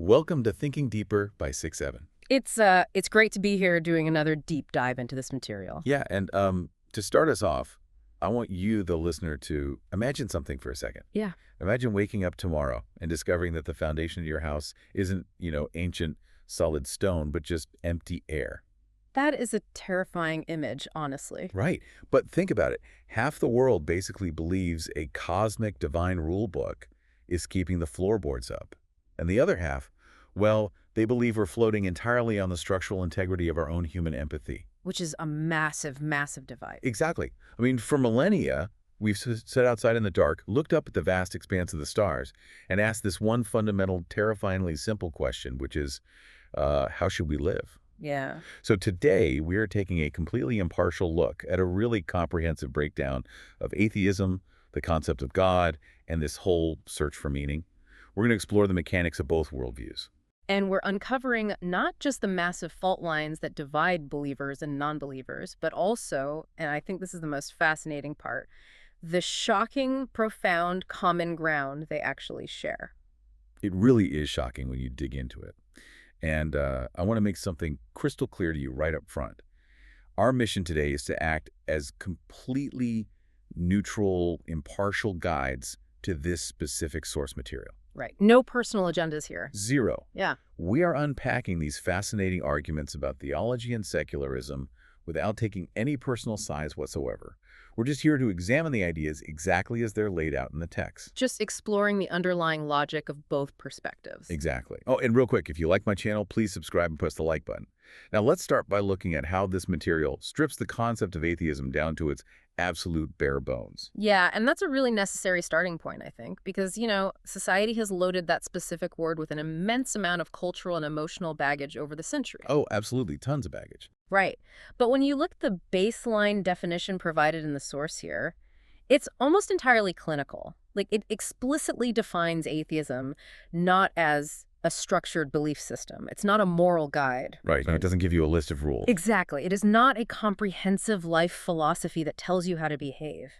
Welcome to Thinking Deeper by 6-7. It's great to be here doing another deep dive into this material. Yeah, and to start us off, I want you, the listener, to imagine something for a second. Yeah. Imagine waking up tomorrow and discovering that the foundation of your house isn't, ancient solid stone, but just empty air. That is a terrifying image, honestly. Right. But think about it. Half the world basically believes a cosmic divine rule book is keeping the floorboards up. And the other half, well, they believe we're floating entirely on the structural integrity of our own human empathy. Which is a massive, massive divide. Exactly. I mean, for millennia, we've sat outside in the dark, looked up at the vast expanse of the stars, and asked this one fundamental, terrifyingly simple question, which is, how should we live? Yeah. So today, we are taking a completely impartial look at a really comprehensive breakdown of atheism, the concept of God, and this whole search for meaning. We're going to explore the mechanics of both worldviews. And we're uncovering not just the massive fault lines that divide believers and non-believers, but also, and I think this is the most fascinating part, the shocking, profound common ground they actually share. It really is shocking when you dig into it. And I want to make something crystal clear to you right up front. Our mission today is to act as completely neutral, impartial guides to this specific source material. Right. No personal agendas here. Zero. Yeah. We are unpacking these fascinating arguments about theology and secularism without taking any personal sides whatsoever. We're just here to examine the ideas exactly as they're laid out in the text. Just exploring the underlying logic of both perspectives. Exactly. Oh, and real quick, if you like my channel, please subscribe and press the like button. Now, let's start by looking at how this material strips the concept of atheism down to its absolute bare bones. Yeah, and that's a really necessary starting point, I think, because, society has loaded that specific word with an immense amount of cultural and emotional baggage over the century. Oh, absolutely. Tons of baggage. Right. But when you look at the baseline definition provided in the source here, it's almost entirely clinical. Like, it explicitly defines atheism not as a structured belief system. It's not a moral guide. Right. It doesn't give you a list of rules. Exactly. It is not a comprehensive life philosophy that tells you how to behave.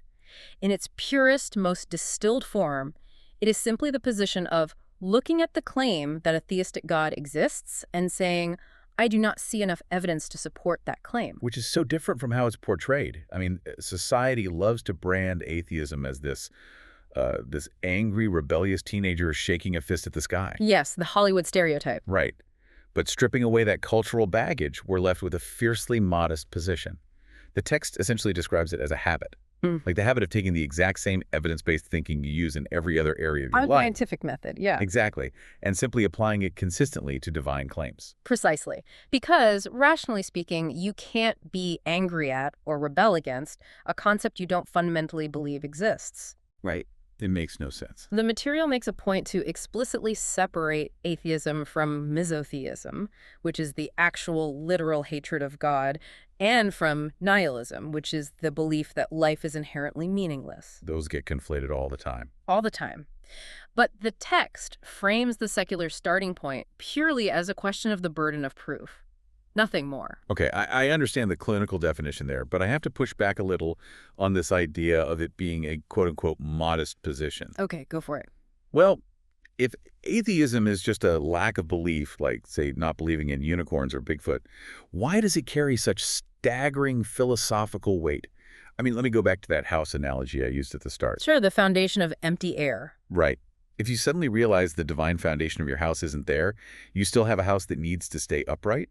In its purest, most distilled form, it is simply the position of looking at the claim that a theistic God exists and saying, I do not see enough evidence to support that claim. Which is so different from how it's portrayed. I mean, society loves to brand atheism as this angry, rebellious teenager shaking a fist at the sky. Yes, the Hollywood stereotype. Right. But stripping away that cultural baggage, we're left with a fiercely modest position. The text essentially describes it as a habit. Like the habit of taking the exact same evidence-based thinking you use in every other area of your life. Scientific method, yeah. Exactly. And simply applying it consistently to divine claims. Precisely. Because, rationally speaking, you can't be angry at or rebel against a concept you don't fundamentally believe exists. Right. It makes no sense. The material makes a point to explicitly separate atheism from misotheism, which is the actual literal hatred of God, and from nihilism, which is the belief that life is inherently meaningless. Those get conflated all the time. All the time. But the text frames the secular starting point purely as a question of the burden of proof. Nothing more. Okay, I understand the clinical definition there, but I have to push back a little on this idea of it being a quote-unquote modest position. Okay, go for it. Well, if atheism is just a lack of belief, like, say, not believing in unicorns or Bigfoot, why does it carry such staggering philosophical weight? I mean, let me go back to that house analogy I used at the start. Sure, the foundation of empty air. Right. If you suddenly realize the divine foundation of your house isn't there, you still have a house that needs to stay upright.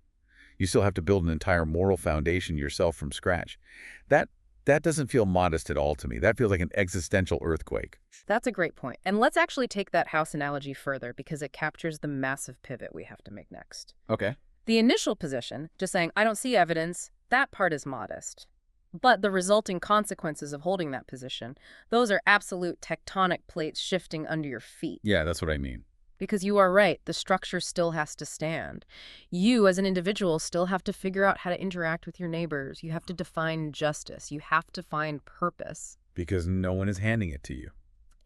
You still have to build an entire moral foundation yourself from scratch. That doesn't feel modest at all to me. That feels like an existential earthquake. That's a great point. And let's actually take that house analogy further because it captures the massive pivot we have to make next. Okay. The initial position, just saying, I don't see evidence, that part is modest. But the resulting consequences of holding that position, those are absolute tectonic plates shifting under your feet. Yeah, that's what I mean. Because you are right, the structure still has to stand. You, as an individual, still have to figure out how to interact with your neighbors. You have to define justice. You have to find purpose. Because no one is handing it to you.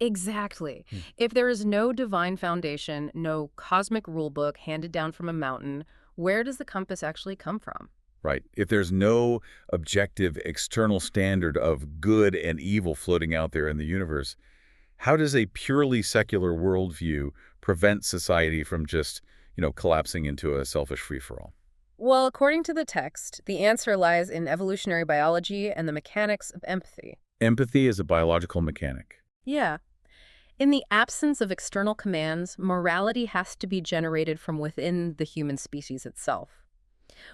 Exactly. If there is no divine foundation, no cosmic rulebook handed down from a mountain, where does the compass actually come from? Right. If there's no objective external standard of good and evil floating out there in the universe, how does a purely secular worldview prevent society from just collapsing into a selfish free-for-all? Well, according to the text, the answer lies in evolutionary biology and the mechanics of empathy. Empathy is a biological mechanic. Yeah. In the absence of external commands, morality has to be generated from within the human species itself.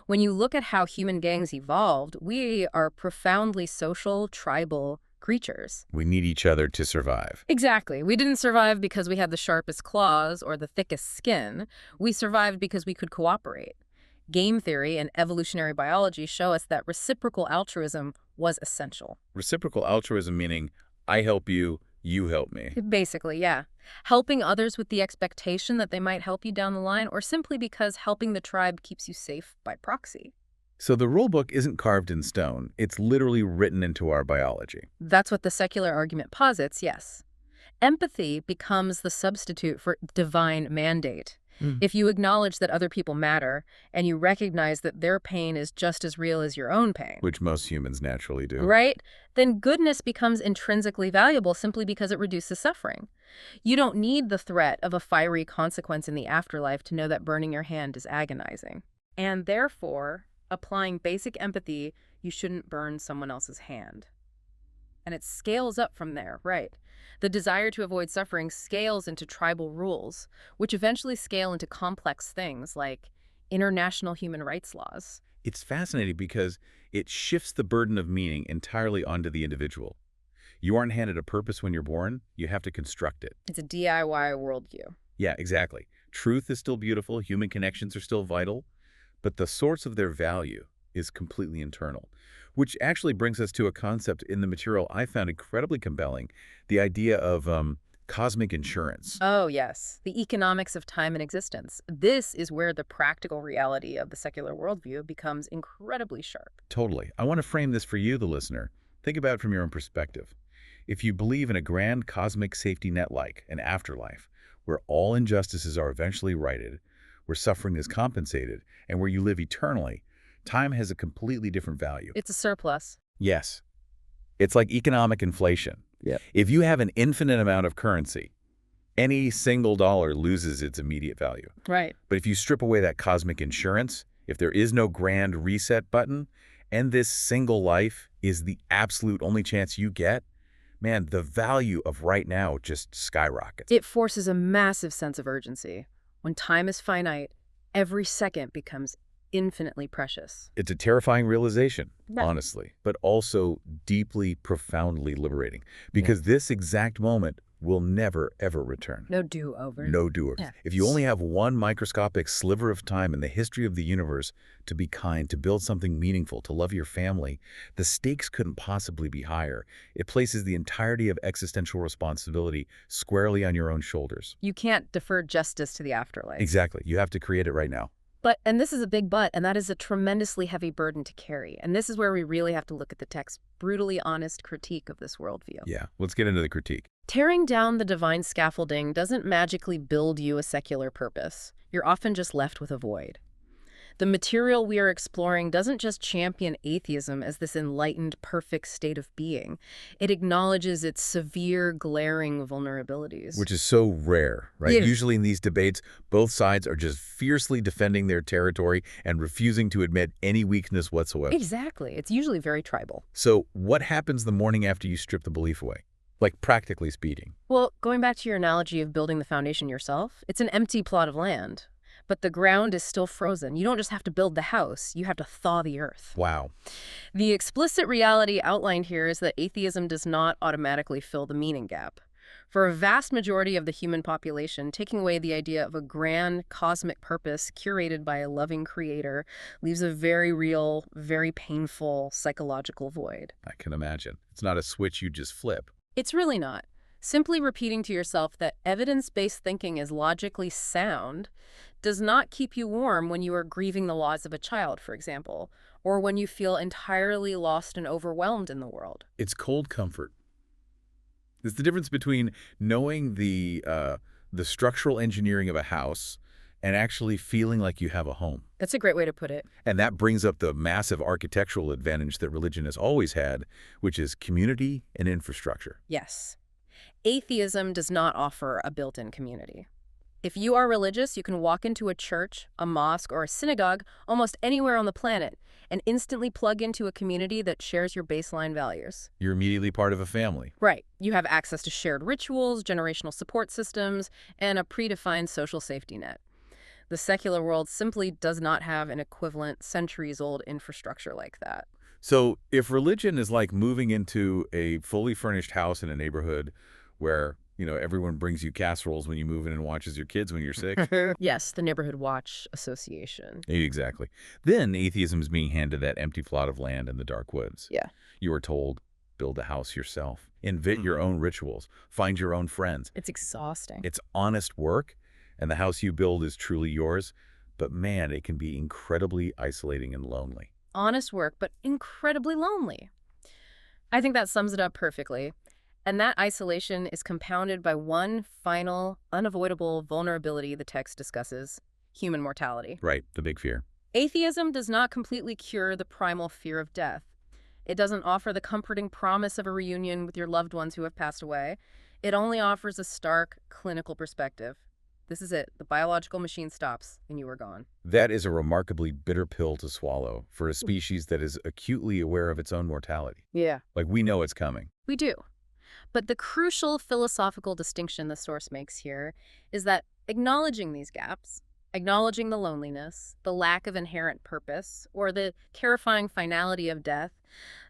When you look at how human gangs evolved, we are profoundly social, tribal creatures. We need each other to survive. Exactly. We didn't survive because we had the sharpest claws or the thickest skin. We survived because we could cooperate. Game theory and evolutionary biology show us that reciprocal altruism was essential. Reciprocal altruism meaning I help you, you help me. Basically, yeah. Helping others with the expectation that they might help you down the line, or simply because helping the tribe keeps you safe by proxy. So the rulebook isn't carved in stone. It's literally written into our biology. That's what the secular argument posits, yes. Empathy becomes the substitute for divine mandate. If you acknowledge that other people matter, and you recognize that their pain is just as real as your own pain, Which most humans naturally do. right? Then goodness becomes intrinsically valuable simply because it reduces suffering. You don't need the threat of a fiery consequence in the afterlife to know that burning your hand is agonizing. And therefore, applying basic empathy, you shouldn't burn someone else's hand. And it scales up from there, right? The desire to avoid suffering scales into tribal rules, which eventually scale into complex things like international human rights laws. It's fascinating because it shifts the burden of meaning entirely onto the individual. You aren't handed a purpose when you're born. You have to construct it. It's a DIY worldview. Yeah, exactly. Truth is still beautiful. Human connections are still vital. But the source of their value is completely internal, which actually brings us to a concept in the material I found incredibly compelling, the idea of cosmic insurance. Oh, yes. The economics of time and existence. This is where the practical reality of the secular worldview becomes incredibly sharp. Totally. I want to frame this for you, the listener. Think about it from your own perspective. If you believe in a grand cosmic safety net like an afterlife, where all injustices are eventually righted, where suffering is compensated, and where you live eternally, time has a completely different value. It's a surplus. Yes. It's like economic inflation. Yeah. If you have an infinite amount of currency, any single dollar loses its immediate value. Right. But if you strip away that cosmic insurance, if there is no grand reset button, and this single life is the absolute only chance you get, man, the value of right now just skyrockets. It forces a massive sense of urgency. When time is finite, every second becomes infinitely precious. It's a terrifying realization, Yeah. honestly, but also deeply, profoundly liberating, because this exact moment will never, ever return. No do-over. No do-over. Yeah. If you only have one microscopic sliver of time in the history of the universe to be kind, to build something meaningful, to love your family, the stakes couldn't possibly be higher. It places the entirety of existential responsibility squarely on your own shoulders. You can't defer justice to the afterlife. Exactly. You have to create it right now. But, and this is a big but, and that is a tremendously heavy burden to carry. And this is where we really have to look at the text's brutally honest critique of this worldview. Yeah, let's get into the critique. Tearing down the divine scaffolding doesn't magically build you a secular purpose. You're often just left with a void. The material we are exploring doesn't just champion atheism as this enlightened, perfect state of being. It acknowledges its severe, glaring vulnerabilities. Which is so rare, right? Yeah. Usually in these debates, both sides are just fiercely defending their territory and refusing to admit any weakness whatsoever. Exactly. It's usually very tribal. So what happens the morning after you strip the belief away? Like, practically speaking. Well, going back to your analogy of building the foundation yourself, it's an empty plot of land. But the ground is still frozen. You don't just have to build the house, you have to thaw the earth. Wow. The explicit reality outlined here is that atheism does not automatically fill the meaning gap. For a vast majority of the human population, taking away the idea of a grand cosmic purpose curated by a loving creator leaves a very real, very painful psychological void. I can imagine. It's not a switch you just flip. It's really not. Simply repeating to yourself that evidence-based thinking is logically sound does not keep you warm when you are grieving the loss of a child, for example, or when you feel entirely lost and overwhelmed in the world. It's cold comfort. It's the difference between knowing the structural engineering of a house and actually feeling like you have a home. That's a great way to put it. And that brings up the massive architectural advantage that religion has always had, which is community and infrastructure. Yes. Atheism does not offer a built-in community. If you are religious, you can walk into a church, a mosque, or a synagogue almost anywhere on the planet and instantly plug into a community that shares your baseline values. You're immediately part of a family. Right. You have access to shared rituals, generational support systems, and a predefined social safety net. The secular world simply does not have an equivalent centuries-old infrastructure like that. So if religion is like moving into a fully furnished house in a neighborhood where, everyone brings you casseroles when you move in and watches your kids when you're sick. Yes, the Neighborhood Watch Association. Exactly. Then atheism is being handed that empty plot of land in the dark woods. Yeah. You are told, build a house yourself, invent your own rituals, find your own friends. It's exhausting. It's honest work, and the house you build is truly yours. But man, it can be incredibly isolating and lonely. Honest work, but incredibly lonely. I think that sums it up perfectly. And that isolation is compounded by one final, unavoidable vulnerability the text discusses: human mortality. Right, the big fear. Atheism does not completely cure the primal fear of death. It doesn't offer the comforting promise of a reunion with your loved ones who have passed away. It only offers a stark, clinical perspective. This is it. The biological machine stops, and you are gone. That is a remarkably bitter pill to swallow for a species that is acutely aware of its own mortality. Yeah. Like, we know it's coming. We do. But the crucial philosophical distinction the source makes here is that acknowledging these gaps, acknowledging the loneliness, the lack of inherent purpose, or the terrifying finality of death,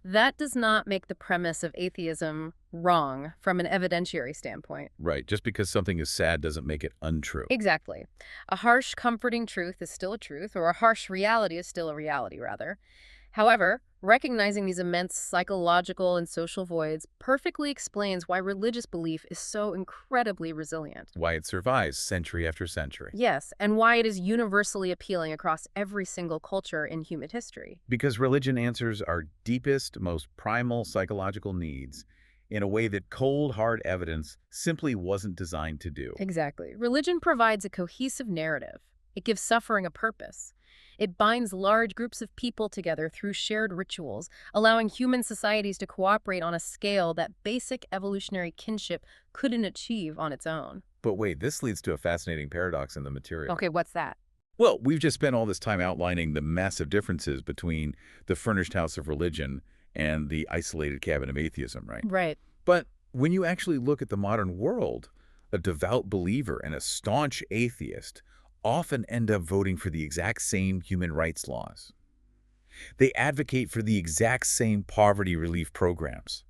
that does not make the premise of atheism wrong from an evidentiary standpoint. Right, just because something is sad doesn't make it untrue. Exactly. A harsh, comforting truth is still a truth, or a harsh reality is still a reality, rather. However, recognizing these immense psychological and social voids perfectly explains why religious belief is so incredibly resilient. Why it survives century after century. Yes, and why it is universally appealing across every single culture in human history. Because religion answers our deepest, most primal psychological needs in a way that cold, hard evidence simply wasn't designed to do. Exactly. Religion provides a cohesive narrative. It gives suffering a purpose. It binds large groups of people together through shared rituals, allowing human societies to cooperate on a scale that basic evolutionary kinship couldn't achieve on its own. But wait, this leads to a fascinating paradox in the material. Okay, what's that? Well, we've just spent all this time outlining the massive differences between the furnished house of religion and the isolated cabin of atheism, right? Right. But when you actually look at the modern world, a devout believer and a staunch atheist often end up voting for the exact same human rights laws. They advocate for the exact same poverty relief programs.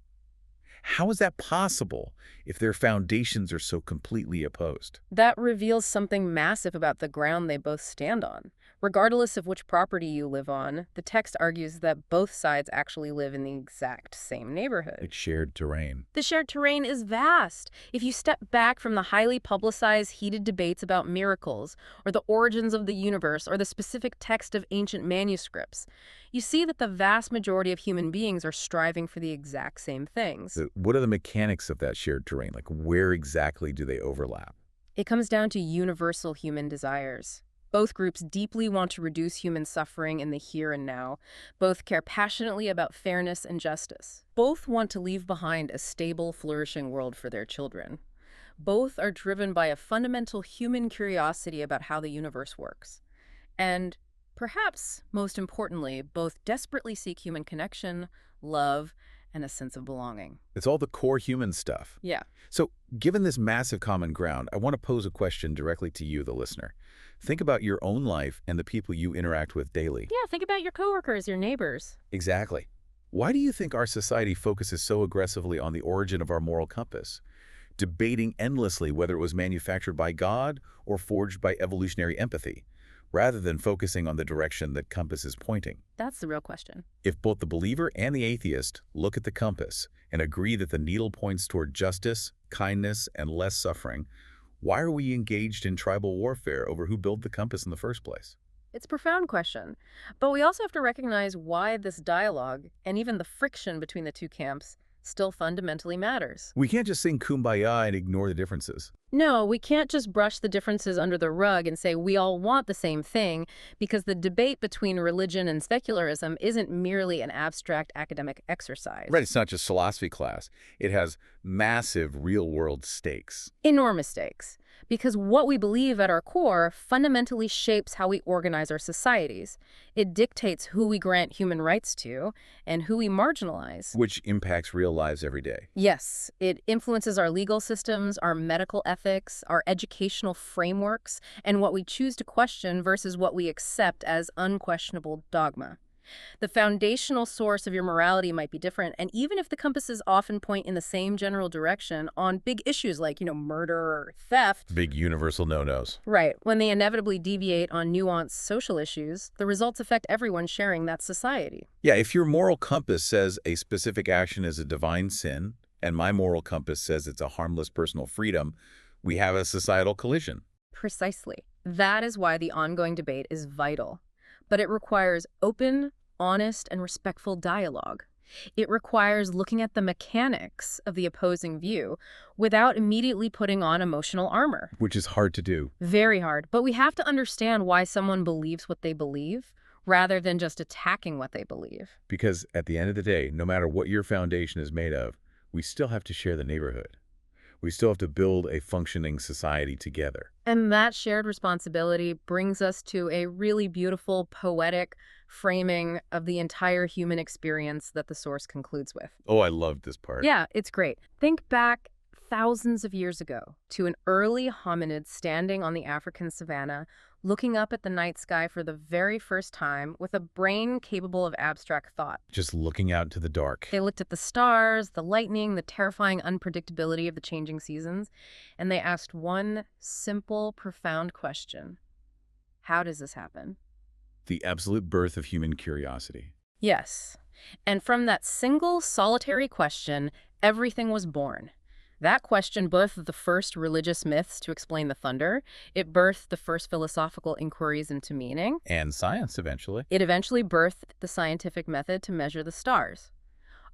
How is that possible if their foundations are so completely opposed? That reveals something massive about the ground they both stand on. Regardless of which property you live on, the text argues that both sides actually live in the exact same neighborhood. It's shared terrain. The shared terrain is vast. If you step back from the highly publicized, heated debates about miracles, or the origins of the universe, or the specific text of ancient manuscripts, you see that the vast majority of human beings are striving for the exact same things. What are the mechanics of that shared terrain? Like, where exactly do they overlap? It comes down to universal human desires. Both groups deeply want to reduce human suffering in the here and now. Both care passionately about fairness and justice. Both want to leave behind a stable, flourishing world for their children. Both are driven by a fundamental human curiosity about how the universe works. And perhaps, most importantly, both desperately seek human connection, love, and a sense of belonging. It's all the core human stuff. Yeah. So, given this massive common ground, I want to pose a question directly to you, the listener. Think about your own life and the people you interact with daily. Yeah, think about your coworkers, your neighbors. Exactly. Why do you think our society focuses so aggressively on the origin of our moral compass, debating endlessly whether it was manufactured by God or forged by evolutionary empathy, rather than focusing on the direction that compass is pointing? That's the real question. If both the believer and the atheist look at the compass and agree that the needle points toward justice, kindness, and less suffering, why are we engaged in tribal warfare over who built the compass in the first place? It's a profound question, but we also have to recognize why this dialogue, and even the friction between the two camps, still fundamentally matters. We can't just sing Kumbaya and ignore the differences. No, we can't just brush the differences under the rug and say we all want the same thing, because the debate between religion and secularism isn't merely an abstract academic exercise. Right, it's not just philosophy class. It has massive real-world stakes. Enormous stakes. Because what we believe at our core fundamentally shapes how we organize our societies. It dictates who we grant human rights to and who we marginalize. Which impacts real lives every day. Yes, it influences our legal systems, our medical ethics, our educational frameworks, and what we choose to question versus what we accept as unquestionable dogma. The foundational source of your morality might be different, and even if the compasses often point in the same general direction on big issues like, murder or theft, Big universal no-nos. right, when they inevitably deviate on nuanced social issues, the results affect everyone sharing that society. Yeah, if your moral compass says a specific action is a divine sin, and my moral compass says it's a harmless personal freedom, we have a societal collision. Precisely. That is why the ongoing debate is vital. But it requires open, honest, and respectful dialogue. It requires looking at the mechanics of the opposing view without immediately putting on emotional armor. Which is hard to do. Very hard. But we have to understand why someone believes what they believe rather than just attacking what they believe. Because at the end of the day, no matter what your foundation is made of, we still have to share the neighborhood. We still have to build a functioning society together. And that shared responsibility brings us to a really beautiful, poetic framing of the entire human experience that the source concludes with. Oh, I loved this part. Yeah, it's great. Think back thousands of years ago to an early hominid standing on the African savanna, looking up at the night sky for the very first time with a brain capable of abstract thought. Just looking out into the dark. They looked at the stars, the lightning, the terrifying unpredictability of the changing seasons, and they asked one simple, profound question. How does this happen? The absolute birth of human curiosity. Yes. And from that single, solitary question, everything was born. That question birthed the first religious myths to explain the thunder. It birthed the first philosophical inquiries into meaning. And science, eventually. It eventually birthed the scientific method to measure the stars.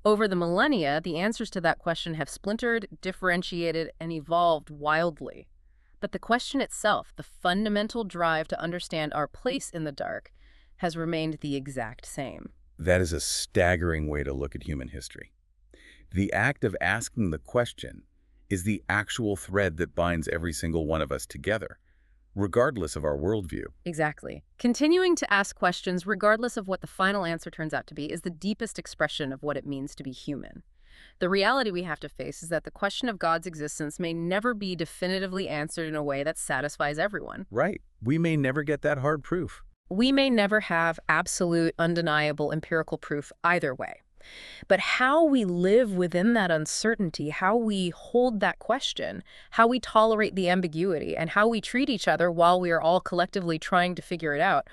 Over the millennia, the answers to that question have splintered, differentiated, and evolved wildly. But the question itself, the fundamental drive to understand our place in the dark, has remained the exact same. That is a staggering way to look at human history. The act of asking the question is the actual thread that binds every single one of us together, regardless of our worldview. Exactly. Continuing to ask questions, regardless of what the final answer turns out to be, is the deepest expression of what it means to be human. The reality we have to face is that the question of God's existence may never be definitively answered in a way that satisfies everyone. Right. We may never get that hard proof. We may never have absolute, undeniable empirical proof either way. But how we live within that uncertainty, how we hold that question, how we tolerate the ambiguity, and how we treat each other while we are all collectively trying to figure it out,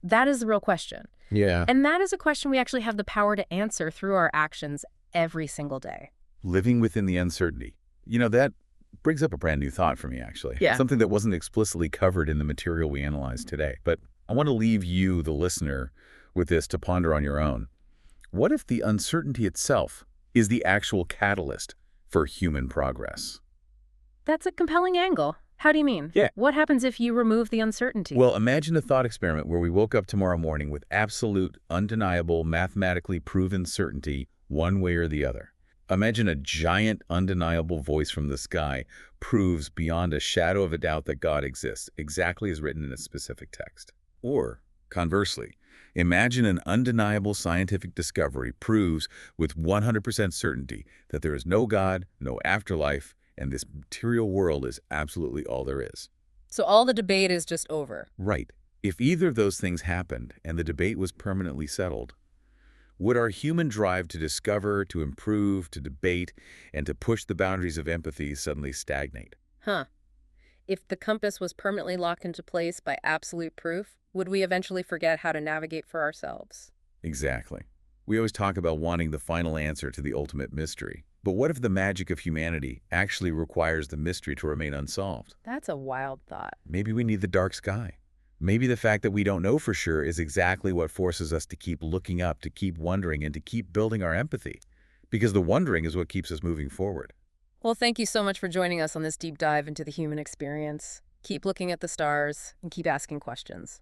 that is the real question. Yeah. And that is a question we actually have the power to answer through our actions every single day. Living within the uncertainty. That brings up a brand new thought for me, actually. Yeah. Something that wasn't explicitly covered in the material we analyzed today. But I want to leave you, the listener, with this to ponder on your own. What if the uncertainty itself is the actual catalyst for human progress? That's a compelling angle. How do you mean? Yeah. What happens if you remove the uncertainty? Well, imagine a thought experiment where we woke up tomorrow morning with absolute, undeniable, mathematically proven certainty one way or the other. Imagine a giant, undeniable voice from the sky proves beyond a shadow of a doubt that God exists, exactly as written in a specific text. Or, conversely, imagine an undeniable scientific discovery proves with 100% certainty that there is no God, no afterlife, and this material world is absolutely all there is. So all the debate is just over. Right. If either of those things happened and the debate was permanently settled, would our human drive to discover, to improve, to debate, and to push the boundaries of empathy suddenly stagnate? Huh. If the compass was permanently locked into place by absolute proof, would we eventually forget how to navigate for ourselves? Exactly. We always talk about wanting the final answer to the ultimate mystery. But what if the magic of humanity actually requires the mystery to remain unsolved? That's a wild thought. Maybe we need the dark sky. Maybe the fact that we don't know for sure is exactly what forces us to keep looking up, to keep wondering, and to keep building our empathy. Because the wondering is what keeps us moving forward. Well, thank you so much for joining us on this deep dive into the human experience. Keep looking at the stars and keep asking questions.